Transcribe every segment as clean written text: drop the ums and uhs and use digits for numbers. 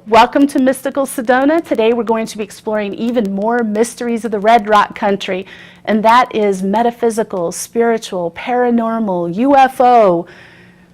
Welcome to Mystical Sedona. Today we're going to be exploring even more mysteries of the Red Rock Country, and that is metaphysical, spiritual, paranormal, UFO,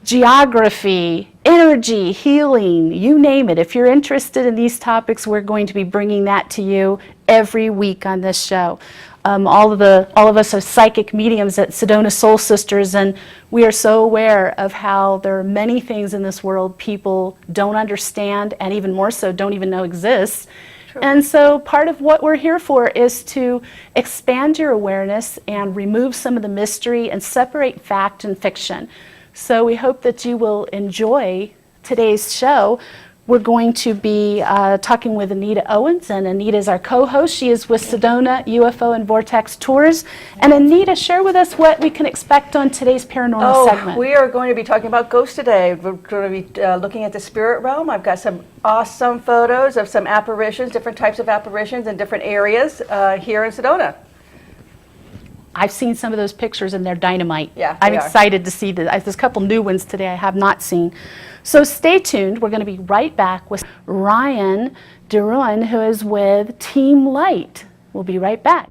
geography, energy, healing, you name it. If you're interested in these topics, we're going to be bringing that to you every week on this show. All of us are psychic mediums at Sedona Soul Sisters, and we are so aware of how there are many things in this world people don't understand, and even more so don't even know exists. True. And so part of what we're here for is to expand your awareness and remove some of the mystery and separate fact and fiction. So we hope that you will enjoy today's show. We're going to be talking with Anita Owen, and Anita is our co-host. She is with Sedona UFO and Vortex Tours. And Anita, share with us what we can expect on today's paranormal segment. We are going to be talking about ghosts today. We're going to be looking at the spirit realm. I've got some awesome photos of some apparitions, different types of apparitions in different areas here in Sedona. I've seen some of those pictures and they're dynamite. Yeah, I'm excited to see there's a couple new ones today I have not seen. So stay tuned. We're going to be right back with Rion DE Rouen, who is with Team Light. We'll be right back.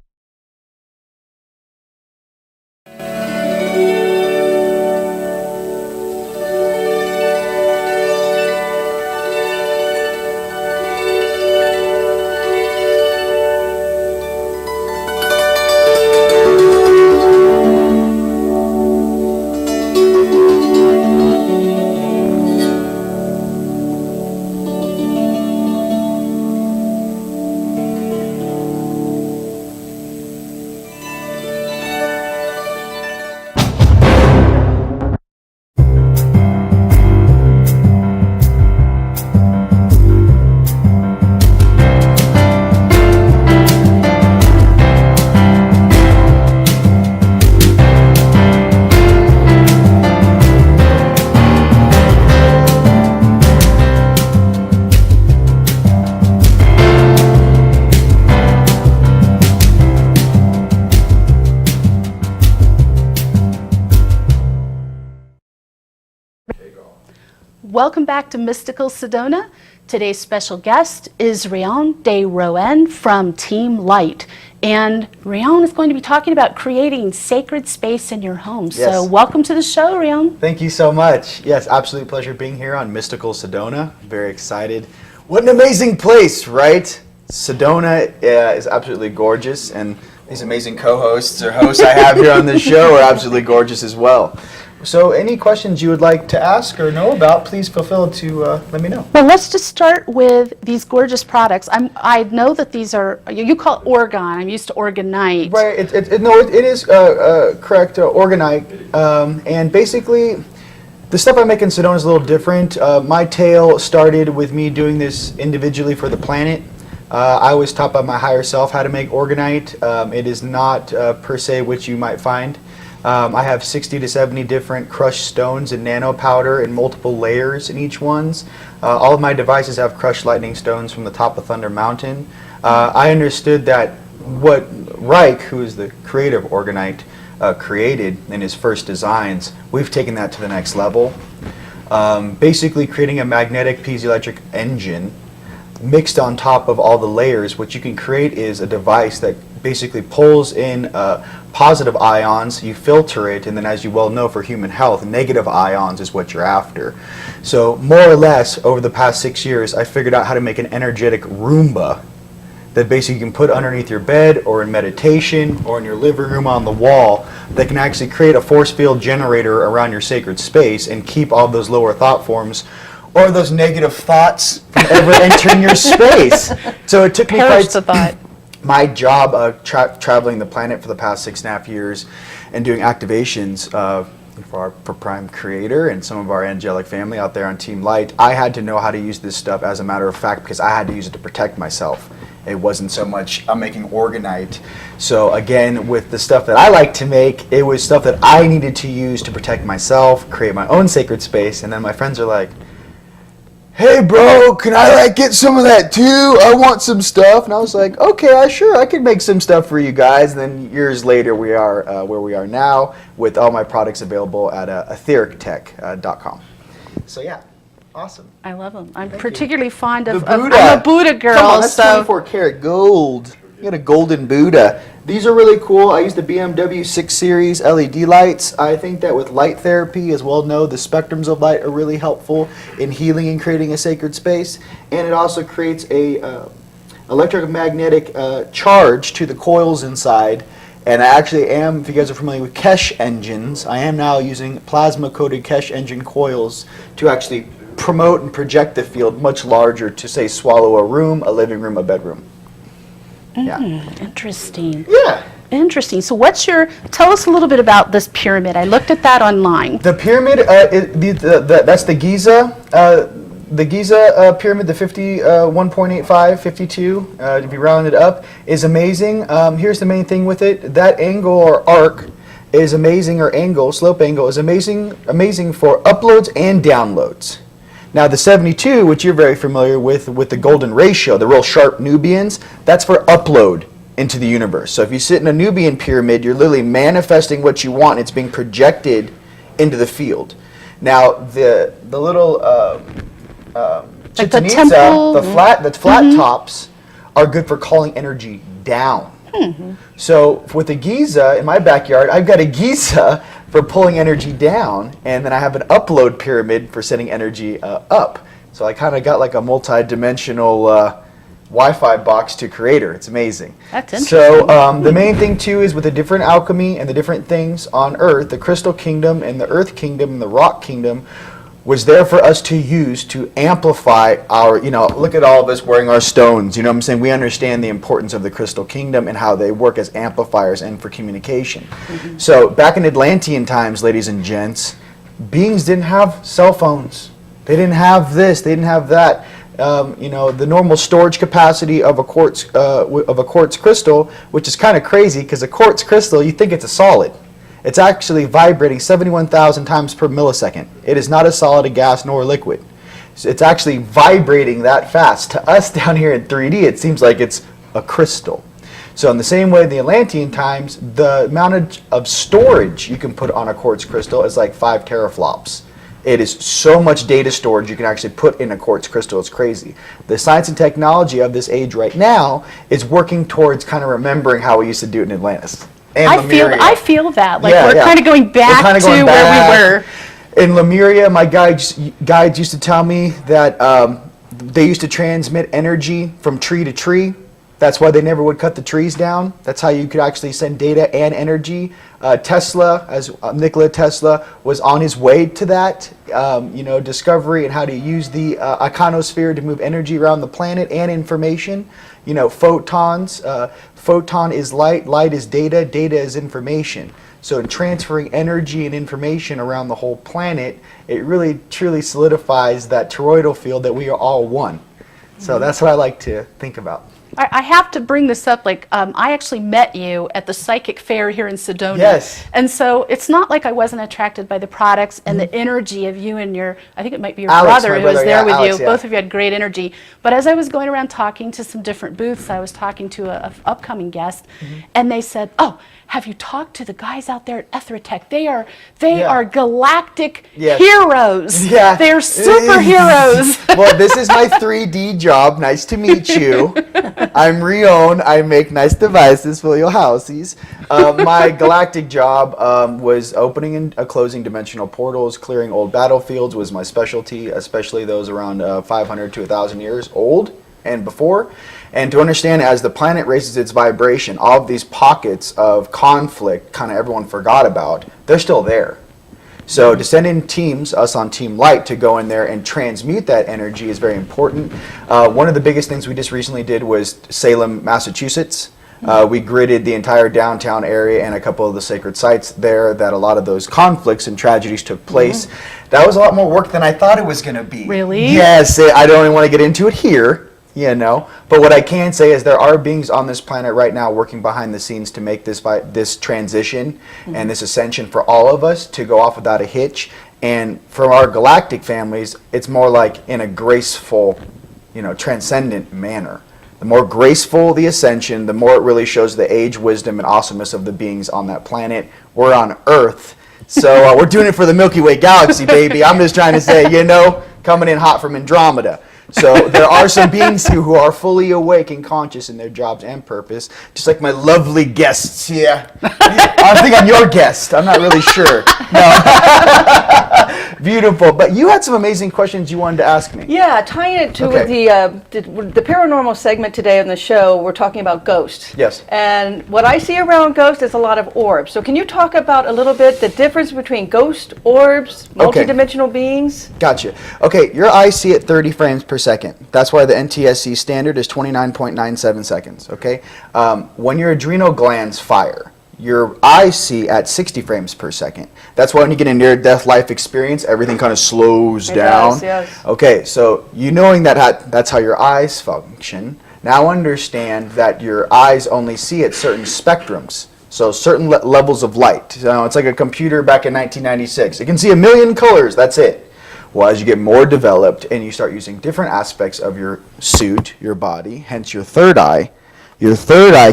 Welcome back to Mystical Sedona. Today's special guest is Rion DE Rouen from Team Light. And Rion is going to be talking about creating sacred space in your home. Yes. So welcome to the show, Rion. Thank you so much. Yes, absolute pleasure being here on Mystical Sedona. Very excited. What an amazing place, right? Sedona is absolutely gorgeous, and these amazing co-hosts or hosts I have here on this show are absolutely gorgeous as well. So any questions you would like to ask or know about, please feel free to let me know. Well, let's just start with these gorgeous products. I know that these are, you call it orgon. I'm used to orgonite. Right, it is correct, orgonite. And basically, the stuff I make in Sedona is a little different. My tale started with me doing this individually for the planet. I was taught by my higher self how to make orgonite. It is not per se which you might find. I have 60 to 70 different crushed stones in nano powder in multiple layers in each ones. All of my devices have crushed lightning stones from the top of Thunder Mountain. I understood that what Reich, who is the creator of orgonite, created in his first designs, we've taken that to the next level. Basically creating a magnetic piezoelectric engine mixed on top of all the layers. What you can create is a device that basically pulls in positive ions, you filter it, and then, as you well know, for human health, negative ions is what you're after. So more or less, over the past 6 years, I figured out how to make an energetic Roomba that basically you can put underneath your bed or in meditation or in your living room on the wall that can actually create a force field generator around your sacred space and keep all those lower thought forms or those negative thoughts from ever entering your space. So it took me my job traveling the planet for the past 6.5 years and doing activations for Prime Creator and some of our angelic family out there on Team Light. I had to know how to use this stuff as a matter of fact because I had to use it to protect myself. It wasn't so much I'm making orgonite. So again, with the stuff that I like to make, it was stuff that I needed to use to protect myself, create my own sacred space, and then my friends are like, hey bro, can I get some of that too? I want some stuff. And I was like, okay, I can make some stuff for you guys. And then years later, we are where we are now with all my products available at etherictech.com. So yeah. Awesome. I love them. I'm Thank you. particularly fond of, The I'm Buddha. a Buddha girl, Come on, that's so 24 karat gold. You got a golden Buddha. These are really cool. I use the BMW 6 Series LED lights. I think that with light therapy, as well know, the spectrums of light are really helpful in healing and creating a sacred space. And it also creates a electromagnetic charge to the coils inside. And I actually am, if you guys are familiar with Kesh engines, I am now using plasma-coated Kesh engine coils to actually promote and project the field much larger to, say, swallow a room, a living room, a bedroom. Yeah. interesting. Yeah. Interesting. So tell us a little bit about this pyramid. I looked at that online. The pyramid, that's the Giza. The Giza pyramid, the 51.85, 52, to be rounded up, is amazing. Here's the main thing with it. That angle or arc is amazing, or angle, slope angle, is amazing for uploads and downloads. Now the 72, which you're very familiar with the golden ratio, the real sharp Nubians, that's for upload into the universe. So if you sit in a Nubian pyramid, you're literally manifesting what you want. It's being projected into the field. Now the little Like the Chichen Itza, temple? the flat tops are good for calling energy down. So with the Giza in my backyard, I've got a Giza for pulling energy down, and then I have an upload pyramid for sending energy up. So I kind of got like a multi-dimensional Wi-Fi box to creator. It's amazing. That's interesting. So the main thing too is with the different alchemy and the different things on Earth, the crystal kingdom and the earth kingdom and the rock kingdom was there for us to use to amplify our, look at all of us wearing our stones, you know what I'm saying? We understand the importance of the crystal kingdom and how they work as amplifiers and for communication. So back in Atlantean times, ladies and gents, beings didn't have cell phones. They didn't have this, they didn't have that. The normal storage capacity of a quartz crystal, which is kind of crazy because a quartz crystal, you think it's a solid. It's actually vibrating 71,000 times per millisecond. It is not a solid, a gas, nor a liquid. So it's actually vibrating that fast. To us down here in 3D, it seems like it's a crystal. So in the same way in the Atlantean times, the amount of storage you can put on a quartz crystal is like 5 teraflops. It is so much data storage you can actually put in a quartz crystal. It's crazy. The science and technology of this age right now is working towards kind of remembering how we used to do it in Atlantis. I feel that. Like Yeah, we're yeah. kind of going back We're kinda going to where we back. were. In Lemuria, my guides used to tell me that they used to transmit energy from tree to tree. That's why they never would cut the trees down. That's how you could actually send data and energy. Tesla, as Nikola Tesla, was on his way to that, discovery and how to use the ionosphere to move energy around the planet and information. Photons. Photon is light, light is data, data is information. So in transferring energy and information around the whole planet, it really truly solidifies that toroidal field that we are all one. So that's what I like to think about. I have to bring this up. I actually met you at the psychic fair here in Sedona. Yes. And so it's not like I wasn't attracted by the products and the energy of you and I think it might be your Alex, brother my who was brother, there yeah, with Alex, you. yeah. Both of you had great energy. But as I was going around talking to some different booths, I was talking to a upcoming guest, and they said, "Oh, have you talked to the guys out there at Ethratech? They are galactic Yes. heroes. Yeah. They're superheroes." Well, this is my 3D job. Nice to meet you. I'm Rion. I make nice devices for your houses. My galactic job was opening and closing dimensional portals, clearing old battlefields was my specialty, especially those around 500 to 1,000 years old and before. And to understand, as the planet raises its vibration, all of these pockets of conflict kind of everyone forgot about, they're still there. So to send in teams, us on Team Light, to go in there and transmute that energy is very important. One of the biggest things we just recently did was Salem, Massachusetts. We gridded the entire downtown area and a couple of the sacred sites there that a lot of those conflicts and tragedies took place. That was a lot more work than I thought it was going to be. Really? Yes, I don't even want to get into it here. But what I can say is there are beings on this planet right now working behind the scenes to make this transition and this ascension for all of us to go off without a hitch. And for our galactic families, it's more like in a graceful, transcendent manner. The more graceful the ascension, the more it really shows the age, wisdom, and awesomeness of the beings on that planet. We're on Earth, so we're doing it for the Milky Way galaxy, baby. I'm just trying to say, coming in hot from Andromeda. So there are some beings here who are fully awake and conscious in their jobs and purpose, just like my lovely guests here. I think I'm your guest. I'm not really sure. No. Beautiful. But you had some amazing questions you wanted to ask me. Yeah, tying it to the paranormal segment today on the show, we're talking about ghosts. Yes. And what I see around ghosts is a lot of orbs. So can you talk about a little bit the difference between ghost, orbs, multidimensional beings? Gotcha. Okay, your eyes see at 30 frames per second. That's why the NTSC standard is 29.97 seconds, okay? When your adrenal glands fire, your eyes see at 60 frames per second. That's why when you get a near-death life experience, everything kind of slows down. Does, yes. Okay, so you knowing that that's how your eyes function, now understand that your eyes only see at certain spectrums. So certain levels of light. So it's like a computer back in 1996. It can see 1,000,000 colors, that's it. Well, as you get more developed and you start using different aspects of your suit, your body, hence your third eye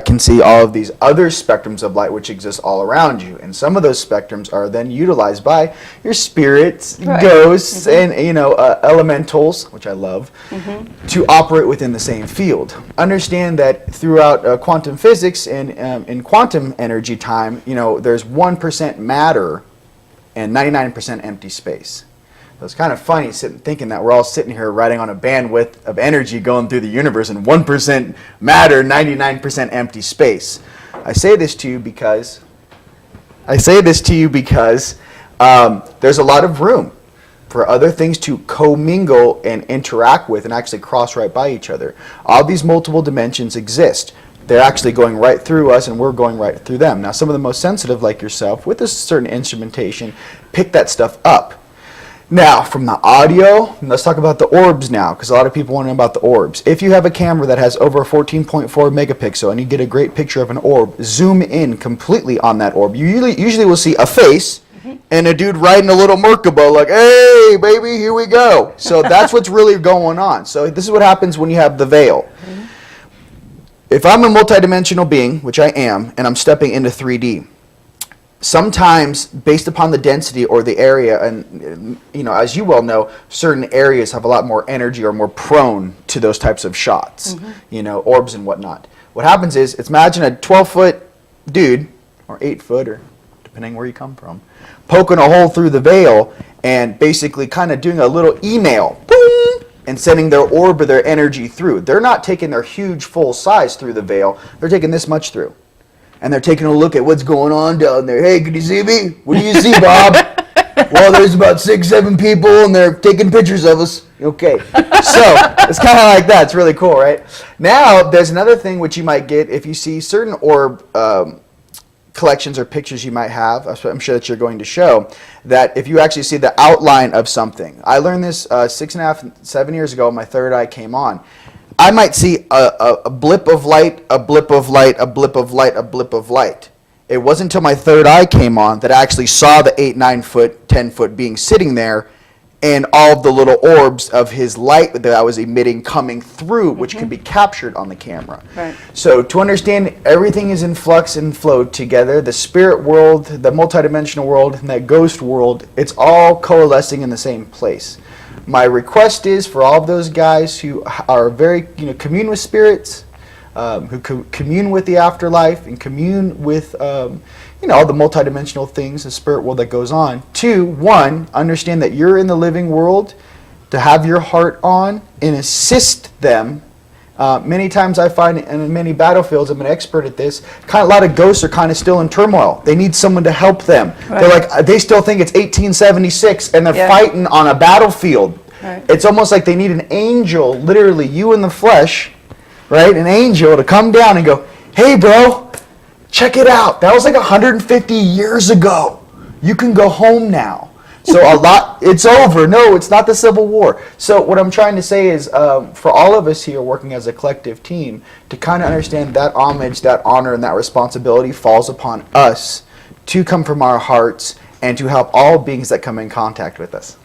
can see all of these other spectrums of light which exist all around you. And some of those spectrums are then utilized by your spirits, ghosts, and elementals, which I love, to operate within the same field. Understand that throughout quantum physics and in quantum energy time, there's 1% matter and 99% empty space. So it's kind of funny thinking that we're all sitting here riding on a bandwidth of energy going through the universe and 1% matter, 99% empty space. I say this to you because there's a lot of room for other things to commingle and interact with and actually cross right by each other. All these multiple dimensions exist. They're actually going right through us and we're going right through them. Now, some of the most sensitive, like yourself, with a certain instrumentation, pick that stuff up. Now, from the audio, let's talk about the orbs now, because a lot of people want to know about the orbs. If you have a camera that has over 14.4 megapixel and you get a great picture of an orb, zoom in completely on that orb. You usually will see a face and a dude riding a little Merkaba like, hey, baby, here we go. So that's what's really going on. So this is what happens when you have the veil. If I'm a multidimensional being, which I am, and I'm stepping into 3D, sometimes based upon the density or the area, and as you well know, certain areas have a lot more energy or more prone to those types of shots, orbs and whatnot. What happens is, imagine a 12-foot dude, or 8-foot, or depending where you come from, poking a hole through the veil and basically kind of doing a little email, boom, and sending their orb or their energy through. They're not taking their huge full size through the veil, they're taking this much through. And they're taking a look at what's going on down there. Hey, can you see me? What do you see, Bob? Well, there's about 6-7 people, and they're taking pictures of us. Okay. So it's kind of like that. It's really cool, right? Now, there's another thing which you might get if you see certain orb collections or pictures you might have. I'm sure that you're going to show that if you actually see the outline of something. I learned this 6.5, 7 years ago. My third eye came on. I might see a blip of light, a blip of light, a blip of light, a blip of light. It wasn't until my third eye came on that I actually saw the 8, 9 foot, 10 foot being sitting there and all of the little orbs of his light that I was emitting coming through, which could be captured on the camera. Right. So to understand everything is in flux and flow together, the spirit world, the multidimensional world, and that ghost world, it's all coalescing in the same place. My request is for all of those guys who are very, commune with spirits, who commune with the afterlife and commune with, all the multidimensional things, the spirit world that goes on. 2, 1, understand that you're in the living world to have your heart on and assist them. Many times I find in many battlefields, I'm an expert at this, a lot of ghosts are kind of still in turmoil. They need someone to help them. Right. They're like, they still think it's 1876 and they're fighting on a battlefield. Right. It's almost like they need an angel, literally you in the flesh, right? An angel to come down and go, hey bro, check it out. That was like 150 years ago. You can go home now. So it's over. No, it's not the Civil War. So what I'm trying to say is for all of us here working as a collective team to kind of understand that homage, that honor, and that responsibility falls upon us to come from our hearts and to help all beings that come in contact with us.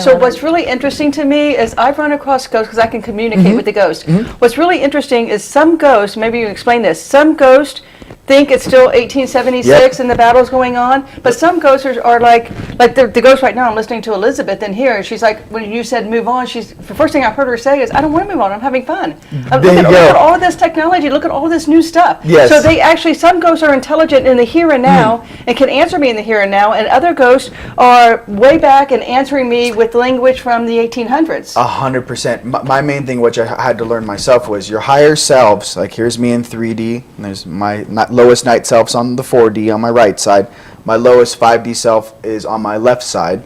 So what's really interesting to me is I've run across ghosts because I can communicate with the ghost. What's really interesting is some ghosts, maybe you explain this, some ghosts think it's still 1876 Yep. and the battle's going on. But some ghosts are like the ghost right now. I'm listening to Elizabeth in here, and she's like, when you said move on, the first thing I've heard her say is, I don't want to move on. I'm having fun. Look at all this technology. Look at all this new stuff. Yes. So they actually, some ghosts are intelligent in the here and now and can answer me in the here and now, and other ghosts are way back and answering me with language from the 1800s. 100%. My main thing, which I had to learn myself, was your higher selves. Like, here's me in 3D, and there's my lowest night self's on the 4D on my right side. My lowest 5D self is on my left side.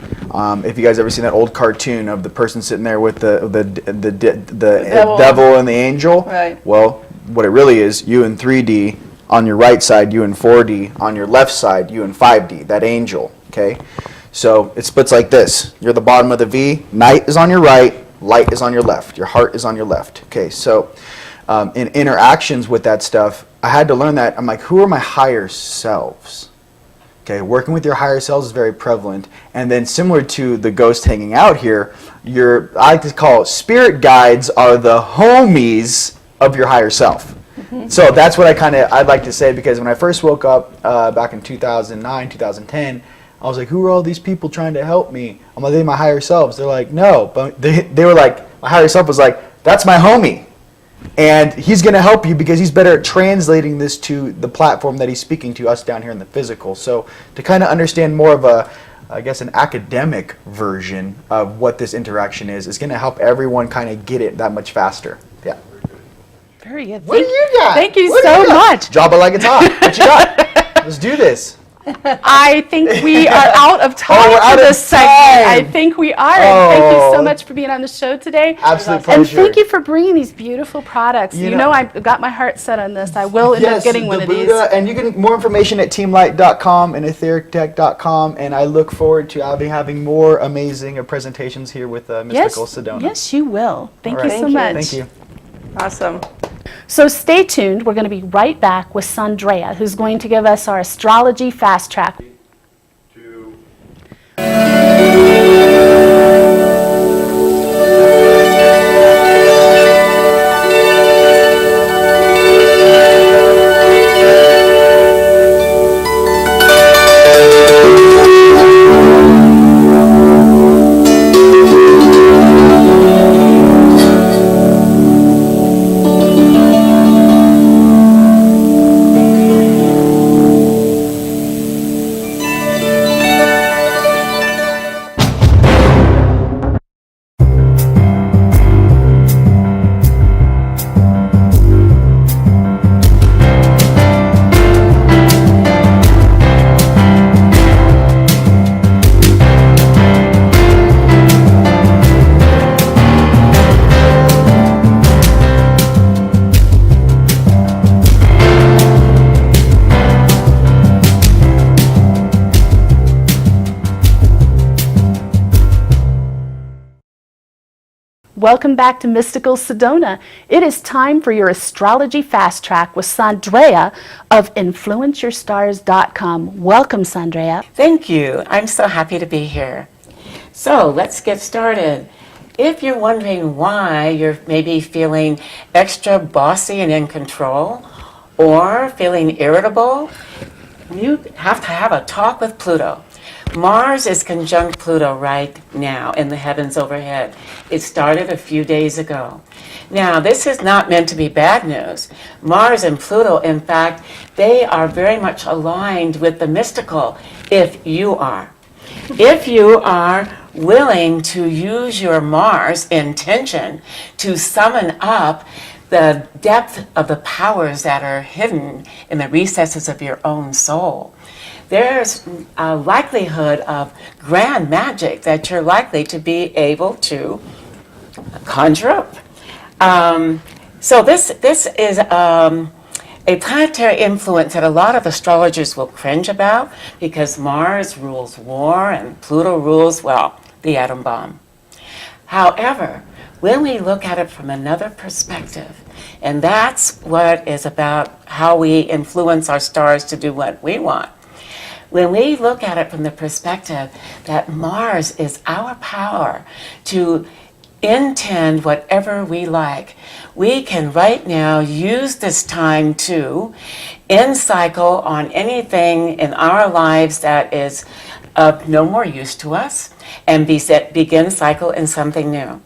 If you guys ever seen that old cartoon of the person sitting there with the devil and the angel, Right. Well, what it really is, you in 3D on your right side, you in 4D on your left side, you in 5D. That angel. Okay, so it splits like this. You're the bottom of the V. Night is on your right. Light is on your left. Your heart is on your left. Okay, so in interactions with that stuff, I had to learn that. I'm like, who are my higher selves? Okay, working with your higher selves is very prevalent. And then similar to the ghost hanging out here, I like to call spirit guides are the homies of your higher self. So that's what I'd like to say, because when I first woke up back in 2009, 2010, I was like, who are all these people trying to help me? I'm like, they're my higher selves. They're like, no. But they were like, my higher self was like, that's my homie. And he's going to help you because he's better at translating this to the platform that he's speaking to us down here in the physical. So to kind of understand more of an academic version of what this interaction is going to help everyone kind of get it that much faster. Yeah. Very good. What do you got? Thank you What do so you got? much. Drop it like it's hot. What you got? Let's do this. I think we are out of time we're for out of this segment. I time. think we are. And thank you so Oh. much for being on the show today. Absolute And pleasure. thank you for bringing these beautiful products. You You know- know, I've got my heart set on this. I will end up getting one the of these. Buddha, and you can more information at teamlight.com and etherictech.com, and I look forward to having more amazing presentations here with Mystical Sedona. Yes, you will. Thank All you right. so Thank you. much. Thank you. Awesome. So stay tuned. We're going to be right back with Sondraya, who's going to give us our astrology fast track. Welcome back to Mystical Sedona. It is time for your astrology fast track with Sondraya of InfluenceYourStars.com. Welcome, Sondraya. Thank you. I'm so happy to be here. So let's get started. If you're wondering why you're maybe feeling extra bossy and in control, or feeling irritable, you have to have a talk with Pluto. Mars is conjunct Pluto right now in the heavens overhead. It started a few days ago. Now, this is not meant to be bad news. Mars and Pluto, in fact, they are very much aligned with the mystical, if you are. If you are willing to use your Mars intention to summon up the depth of the powers that are hidden in the recesses of your own soul, there's a likelihood of grand magic that you're likely to be able to conjure up. So this is a planetary influence that a lot of astrologers will cringe about, because Mars rules war and Pluto rules, well, the atom bomb. However, when we look at it from another perspective, and that's what is about how we influence our stars to do what we want. When we look at it from the perspective that Mars is our power to intend whatever we like. We can right now use this time to end cycle on anything in our lives that is of no more use to us and begin cycle in something new.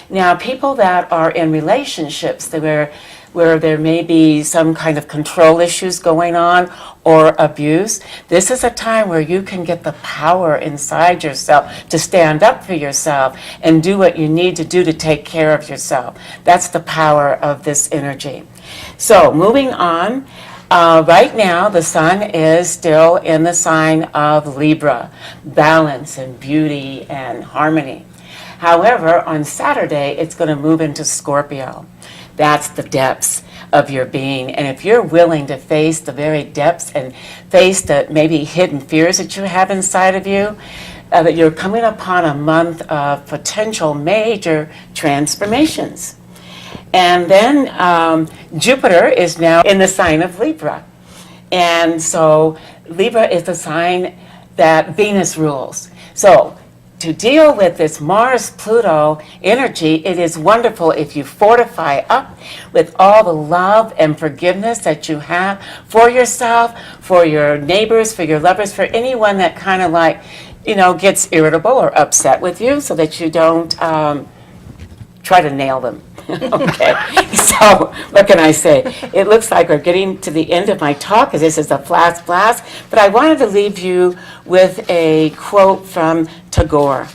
Now, people that are in relationships where there may be some kind of control issues going on or abuse, this is a time where you can get the power inside yourself to stand up for yourself and do what you need to do to take care of yourself. That's the power of this energy. So moving on, right now the sun is still in the sign of Libra, balance and beauty and harmony. However, on Saturday, it's going to move into Scorpio. That's the depths of your being. And if you're willing to face the very depths and face the maybe hidden fears that you have inside of you, that you're coming upon a month of potential major transformations. And then Jupiter is now in the sign of Libra. And so Libra is the sign that Venus rules. So to deal with this Mars-Pluto energy, it is wonderful if you fortify up with all the love and forgiveness that you have for yourself, for your neighbors, for your lovers, for anyone that kind of like, gets irritable or upset with you, so that you don't try to nail them. Okay, so what can I say? It looks like we're getting to the end of my talk, because this is a flash blast, but I wanted to leave you with a quote from Tagore.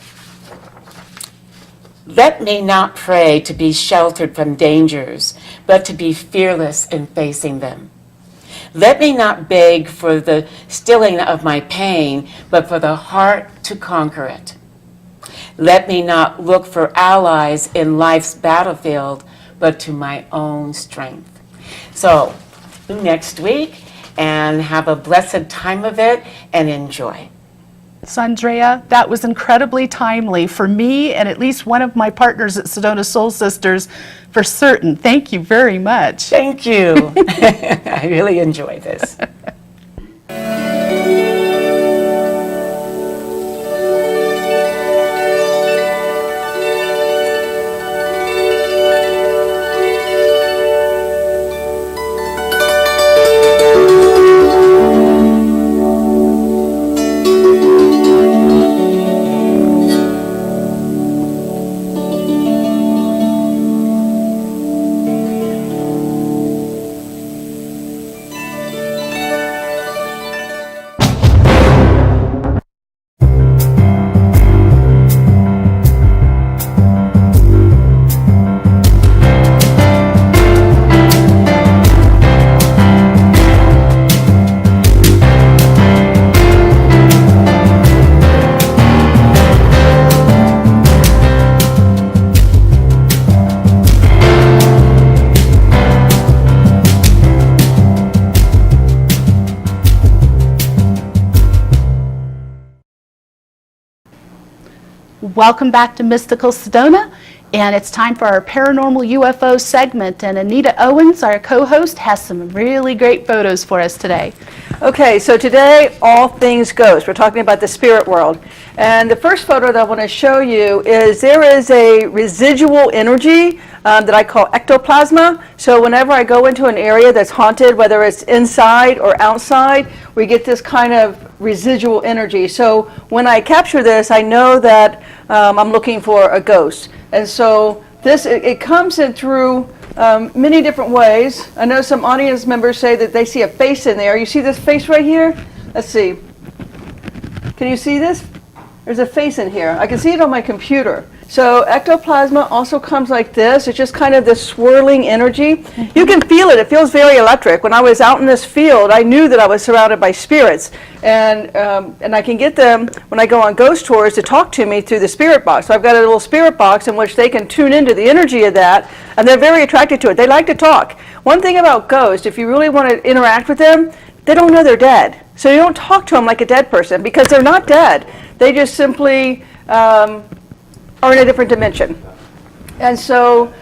Let me not pray to be sheltered from dangers, but to be fearless in facing them. Let me not beg for the stilling of my pain, but for the heart to conquer it. Let me not look for allies in life's battlefield, but to my own strength. So, next week, and have a blessed time of it, and enjoy. Sondraya, that was incredibly timely for me and at least one of my partners at Sedona Soul Sisters for certain. Thank you very much. Thank you. I really enjoy this. Welcome back to Mystical Sedona, and it's time for our paranormal UFO segment, and Anita Owen, our co-host, has some really great photos for us today. Okay, so today, all things ghost. We're talking about the spirit world. And the first photo that I want to show you is there is a residual energy that I call ectoplasma. So whenever I go into an area that's haunted, whether it's inside or outside, we get this kind of residual energy. So when I capture this, I know that I'm looking for a ghost. And so this, it comes in through many different ways. I know some audience members say that they see a face in there. You see this face right here? Let's see. Can you see this? There's a face in here. I can see it on my computer. So ectoplasma also comes like this. It's just kind of this swirling energy. You can feel it. It feels very electric. When I was out in this field, I knew that I was surrounded by spirits. And I can get them, when I go on ghost tours, to talk to me through the spirit box. So I've got a little spirit box in which they can tune into the energy of that, and they're very attracted to it. They like to talk. One thing about ghosts, if you really want to interact with them, they don't know they're dead. So you don't talk to them like a dead person, because they're not dead. They just simply are in a different dimension. And so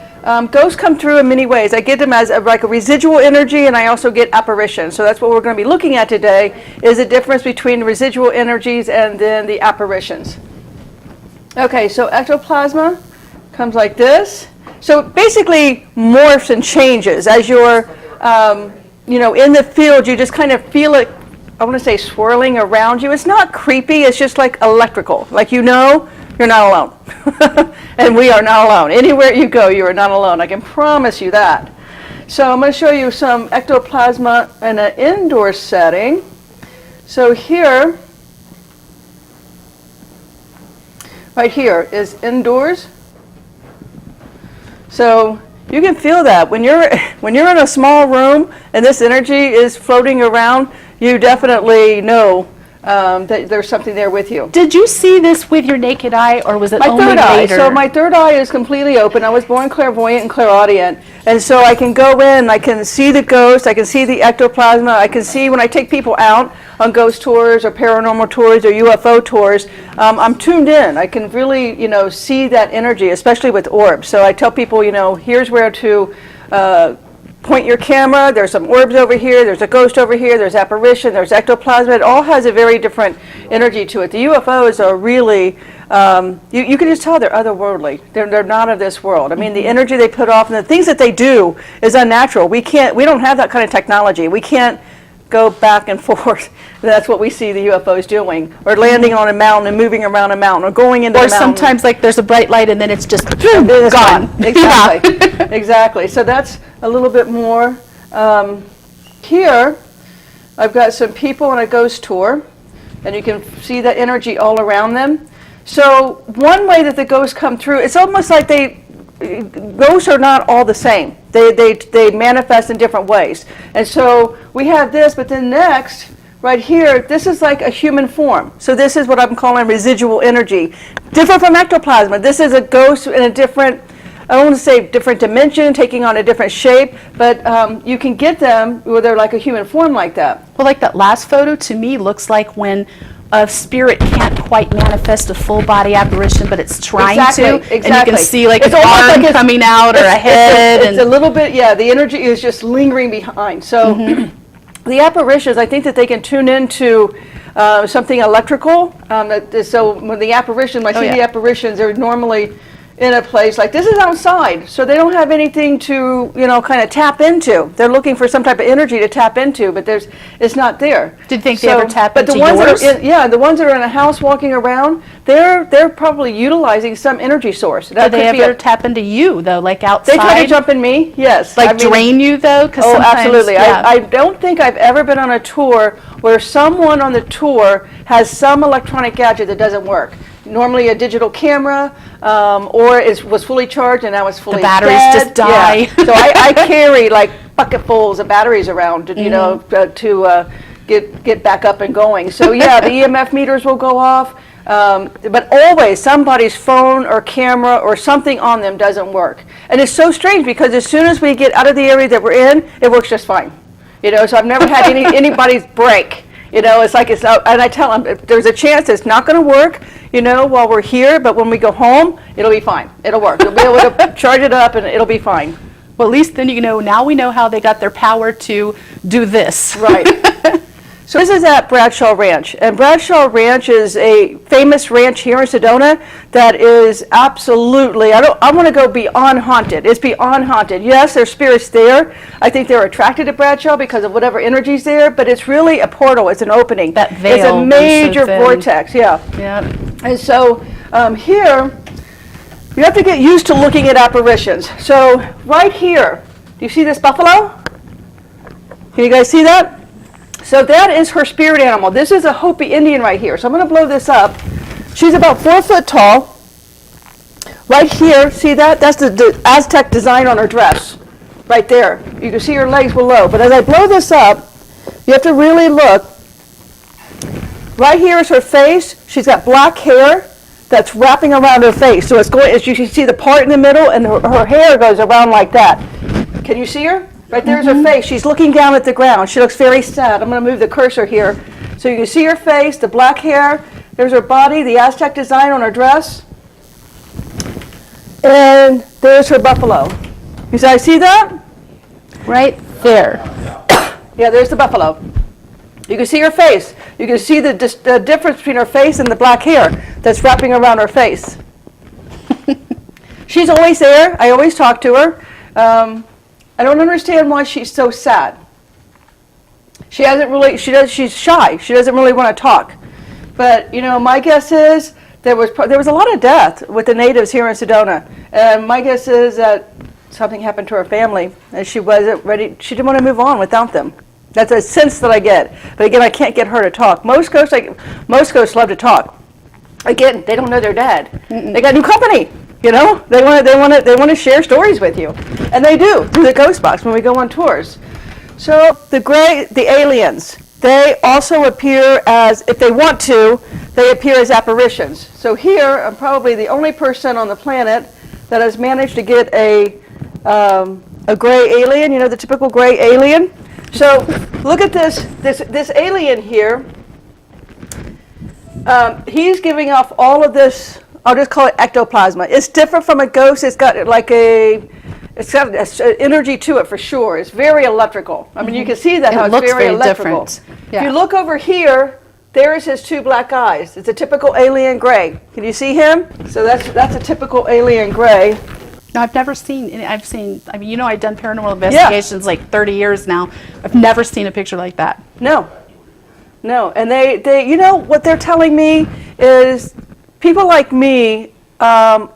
ghosts come through in many ways. I get them as like a residual energy, and I also get apparitions. So that's what we're going to be looking at today, is the difference between residual energies and then the apparitions. Okay, so ectoplasma, comes like this. So it basically morphs and changes as you're, in the field. You just kind of feel it, I want to say, swirling around you. It's not creepy. It's just like electrical. Like, you're not alone. And we are not alone. Anywhere you go, you are not alone. I can promise you that. So I'm going to show you some ectoplasma in an indoor setting. So here, right here is indoors. So you can feel that when you're in a small room and this energy is floating around, you definitely know that there's something there with you. Did you see this with your naked eye, or was it My only third eye. later? So my third eye is completely open. I was born clairvoyant and clairaudient, and so I can go in. I can see the ghost. I can see the ectoplasma. I can see when I take people out on ghost tours or paranormal tours or UFO tours. I'm tuned in. I can really, see that energy, especially with orbs. So I tell people, here's where to point your camera. There's some orbs over here. There's a ghost over here. There's apparition. There's ectoplasm. It all has a very different energy to it. The UFOs are really, you can just tell they're otherworldly. They're not of this world. I mean, the energy they put off and the things that they do is unnatural. We don't have that kind of technology. We can't go back and forth. That's what we see the UFOs doing, or landing on a mountain and moving around a mountain, or going into or the mountain. sometimes like there's a bright light and then it's just It's gone. Exactly. Exactly. So that's a little bit more. Here, I've got some people on a ghost tour, and you can see the energy all around them. So one way that the ghosts come through, it's almost like ghosts are not all the same. They manifest in different ways. And so we have this, but then next, right here, this is like a human form. So this is what I'm calling residual energy. Different from ectoplasm. This is a ghost in a different, I don't want to say different dimension, taking on a different shape, but you can get them where they're like a human form like that. Well, like that last photo to me looks like when a spirit can't quite manifest a full body apparition, but it's trying to. Exactly. And you can see like It's an almost arm like coming out or a head. It's a little bit, the energy is just lingering behind. So the apparitions, I think that they can tune into something electrical. So when the apparition, when I see the apparitions, they're normally in a place like this is outside, so they don't have anything to kind of tap into. They're looking for some type of energy to tap into, but it's not there. Did you think they ever tap but into the ones yours? that are the ones that are in a house walking around, they're probably utilizing some energy source. That Did they could be ever tap into you though, like outside? They try to jump in me, yes. Like I mean, drain you though? 'Cause oh, sometimes, absolutely. yeah. I don't think I've ever been on a tour where someone on the tour has some electronic gadget that doesn't work. Normally a digital camera, or it was fully charged and now it's fully The batteries dead. just die. Yeah. So I carry like bucketfuls of batteries around, to get back up and going. So yeah, the EMF meters will go off, but always somebody's phone or camera or something on them doesn't work. And it's so strange because as soon as we get out of the area that we're in, it works just fine. So I've never had anybody's break. It's like it's not, and I tell them there's a chance it's not going to work, while we're here, but when we go home, it'll be fine. It'll work. You'll be able to charge it up and it'll be fine. Well, at least then now we know how they got their power to do this. Right. So this is at Bradshaw Ranch, and Bradshaw Ranch is a famous ranch here in Sedona that is absolutely, I want to go beyond haunted. It's beyond haunted. Yes, there's spirits there. I think they're attracted to Bradshaw because of whatever energy's there, but it's really a portal. It's an opening. That veil It's a runs major so thin. vortex, yeah. Yep. And so here, you have to get used to looking at apparitions. So right here, do you see this buffalo? Can you guys see that? So that is her spirit animal. This is a Hopi Indian right here. So I'm going to blow this up. She's about 4 foot tall. Right here, see that? That's the Aztec design on her dress. Right there. You can see her legs below. But as I blow this up, you have to really look. Right here is her face. She's got black hair that's wrapping around her face. So it's going, as you can see the part in the middle, and her hair goes around like that. Can you see her? Right there's her face. She's looking down at the ground. She looks very sad. I'm going to move the cursor here. So you can see her face, the black hair. There's her body, the Aztec design on her dress. And there's her buffalo. You see that? Right there. Yeah, there's the buffalo. You can see her face. You can see the difference between her face and the black hair that's wrapping around her face. She's always there. I always talk to her. I don't understand why she's so sad. She hasn't really, she's shy. She doesn't really want to talk. But, you know, my guess is there was a lot of death with the natives here in Sedona. And my guess is that something happened to her family and she wasn't ready, she didn't want to move on without them. That's a sense that I get. But again, I can't get her to talk. Most ghosts love to talk. Again, they don't know they're dead. They got new company. You know, they want to share stories with you, and they do through the ghost box when we go on tours. So the aliens, they also appear as, if they want to, they appear as apparitions. So here, I'm probably the only person on the planet that has managed to get a gray alien. You know, the typical gray alien. So look at this alien here. He's giving off all of this. I'll just call it ectoplasm. It's different from a ghost. It's got like it's got energy to it for sure. It's very electrical. I mean, you can see that how it's very electrical. Yeah. If you look over here, there's his two black eyes. It's a typical alien gray. Can you see him? So that's a typical alien gray. No, I've never seen, I mean, you know, I've done paranormal investigations like 30 years now. I've never seen a picture like that. No. And they you know, what they're telling me is people like me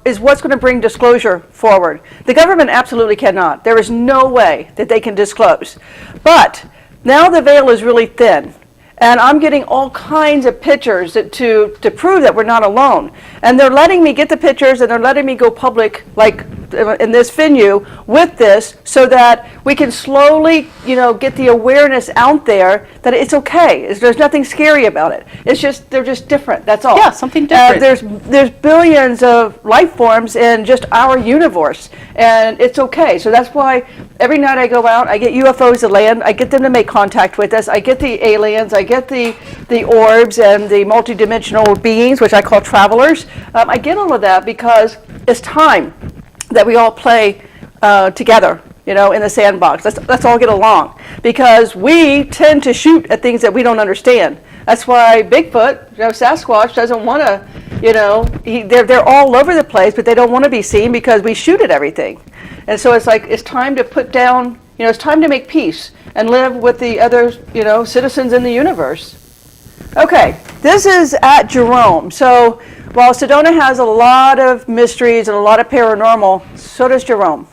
is what's going to bring disclosure forward. The government absolutely cannot. There is no way that they can disclose. But now the veil is really thin. And I'm getting all kinds of pictures to prove that we're not alone. And they're letting me get the pictures and they're letting me go public, like in this venue, with this, so that we can slowly, you know, get the awareness out there that it's okay. There's nothing scary about it. It's just, they're just different, that's all. Yeah, something different. There's billions of life forms in just our universe, and it's okay. So that's why every night I go out, I get UFOs to land, I get them to make contact with us, I get the aliens, I get the orbs and the multidimensional beings, which I call travelers. I get all of that because it's time that we all play together, you know, in the sandbox. Let's all get along, because we tend to shoot at things that we don't understand. That's why Bigfoot, you know, Sasquatch doesn't want to, you know, they're all over the place, but they don't want to be seen because we shoot at everything. And so it's like, it's time to put down, you know, it's time to make peace and live with the other, you know, citizens in the universe. Okay, this is at Jerome. So while Sedona has a lot of mysteries and a lot of paranormal, so does Jerome.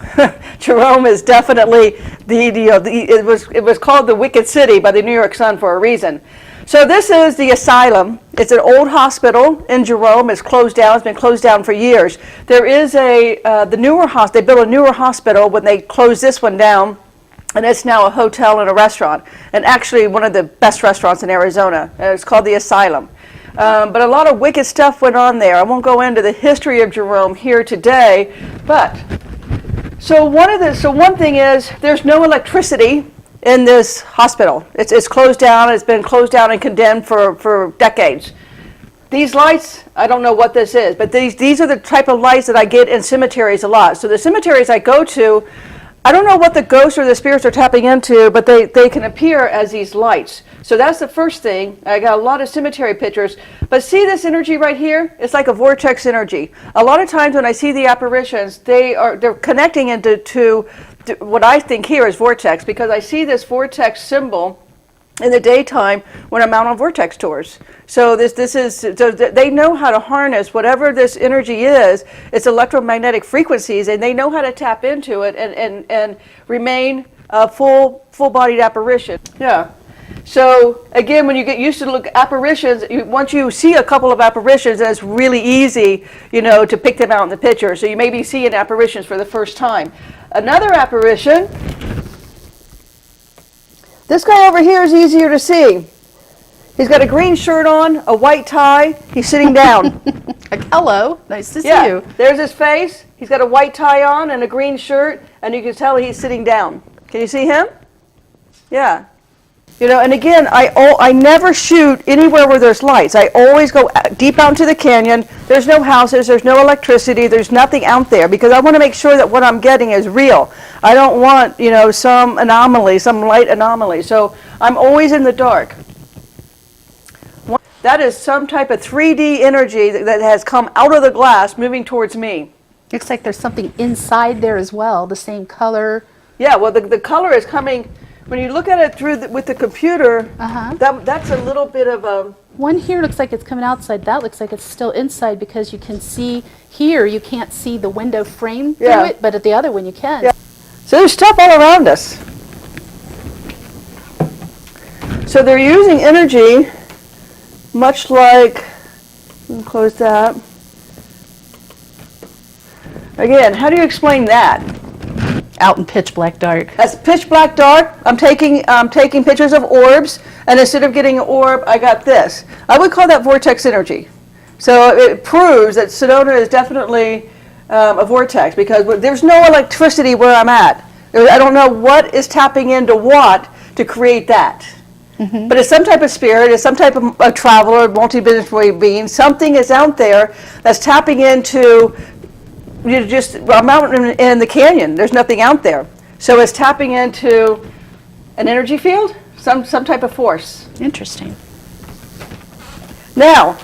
Jerome is definitely it was called the Wicked City by the New York Sun for a reason. So this is the asylum. It's an old hospital in Jerome. It's closed down. It's been closed down for years. There is they built a newer hospital when they closed this one down. And it's now a hotel and a restaurant, and actually one of the best restaurants in Arizona. It's called the Asylum. But a lot of wicked stuff went on there. I won't go into the history of Jerome here today, but so one thing is there's no electricity in this hospital. It's closed down. It's been closed down and condemned for decades. These lights, I don't know what this is, but these are the type of lights that I get in cemeteries a lot. So the cemeteries I go to, I don't know what the ghosts or the spirits are tapping into, but they can appear as these lights. So that's the first thing. I got a lot of cemetery pictures. But see this energy right here? It's like a vortex energy. A lot of times when I see the apparitions, they're connecting into what I think here is vortex, because I see this vortex symbol in the daytime when I'm out on vortex tours. So they know how to harness whatever this energy is. It's electromagnetic frequencies, and they know how to tap into it and remain a full-bodied apparition. Yeah. So again, when you get used to look at apparitions, once you see a couple of apparitions, then it's really easy, you know, to pick them out in the picture. So you may be seeing apparitions for the first time. Another apparition. This guy over here is easier to see. He's got a green shirt on, a white tie. He's sitting down. Like, hello, nice to see you. There's his face. He's got a white tie on and a green shirt, and you can tell he's sitting down. Can you see him? Yeah. You know, and again, I never shoot anywhere where there's lights. I always go deep out into the canyon. There's no houses, there's no electricity, there's nothing out there, because I want to make sure that what I'm getting is real. I don't want, you know, some anomaly, some light anomaly. So I'm always in the dark. That is some type of 3D energy that has come out of the glass moving towards me. Looks like there's something inside there as well, the same color. Yeah, well, the color is coming, when you look at it through with the computer, Uh-huh. that's a little bit of a, One here looks like it's coming outside. That looks like it's still inside because you can see here, you can't see the window frame through Yeah. it, but at the other one you can. Yeah. So there's stuff all around us. So they're using energy, much like, let me close that. Again, how do you explain that? Out in pitch black dark. That's pitch black dark. I'm taking pictures of orbs, and instead of getting an orb, I got this. I would call that vortex energy. So it proves that Sedona is definitely a vortex, because there's no electricity where I'm at. I don't know what is tapping into what to create that. Mm-hmm. But it's some type of spirit, it's some type of a traveler, multi-dimensional being. Something is out there that's tapping into, I'm out in the canyon, there's nothing out there. So it's tapping into an energy field, some type of force. Interesting. Now,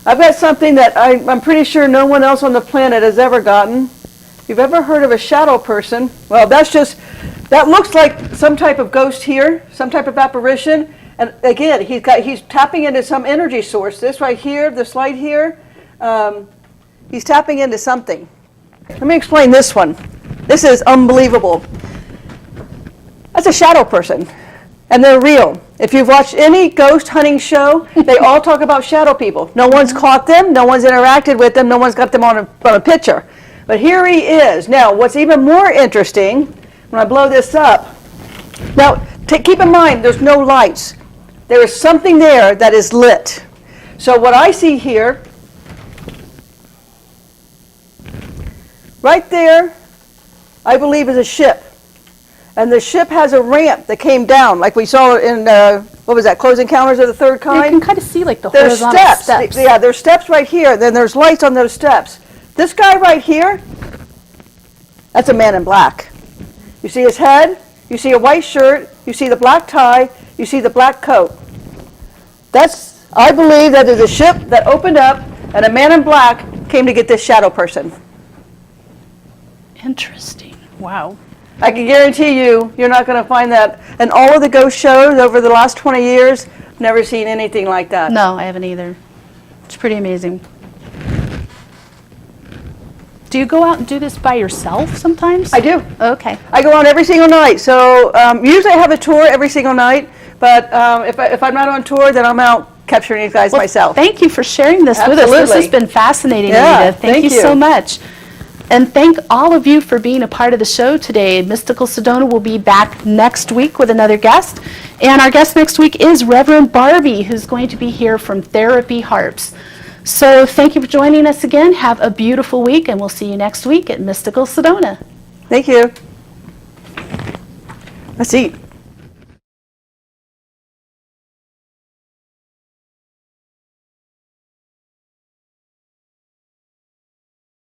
I've got something that I'm pretty sure no one else on the planet has ever gotten. If you've ever heard of a shadow person, well, that looks like some type of ghost here, some type of apparition. And again, he's tapping into some energy source. This right here, this light here, he's tapping into something. Let me explain this one. This is unbelievable. That's a shadow person, and they're real. If you've watched any ghost hunting show, they all talk about shadow people. No one's caught them, no one's interacted with them, no one's got them on a picture. But here he is. Now, what's even more interesting, when I blow this up, now keep in mind there's no lights. There is something there that is lit. So what I see here, right there, I believe is a ship. And the ship has a ramp that came down, like we saw in, what was that, Close Encounters of the Third You Kind? can kind of see like the There's horizontal steps. Yeah, there's steps right here. Then there's lights on those steps. This guy right here, that's a man in black. You see his head, you see a white shirt, you see the black tie, you see the black coat. I believe that there's a ship that opened up and a man in black came to get this shadow person. Interesting. Wow. I can guarantee you're not going to find that. And all of the ghost shows over the last 20 years, never seen anything like that. No, I haven't either. It's pretty amazing. Do you go out and do this by yourself sometimes? I do. Okay. I go on every single night. So usually I have a tour every single night. But if I'm not on tour, then I'm out capturing these guys myself. Thank you for sharing this with us. This Absolutely. has been fascinating, Yeah, Anita. Thank you so much. And thank all of you for being a part of the show today. Mystical Sedona will be back next week with another guest. And our guest next week is Reverend Barbie, who's going to be here from Therapy Harps. So thank you for joining us again. Have a beautiful week, and we'll see you next week at Mystical Sedona. Thank you. Let's eat.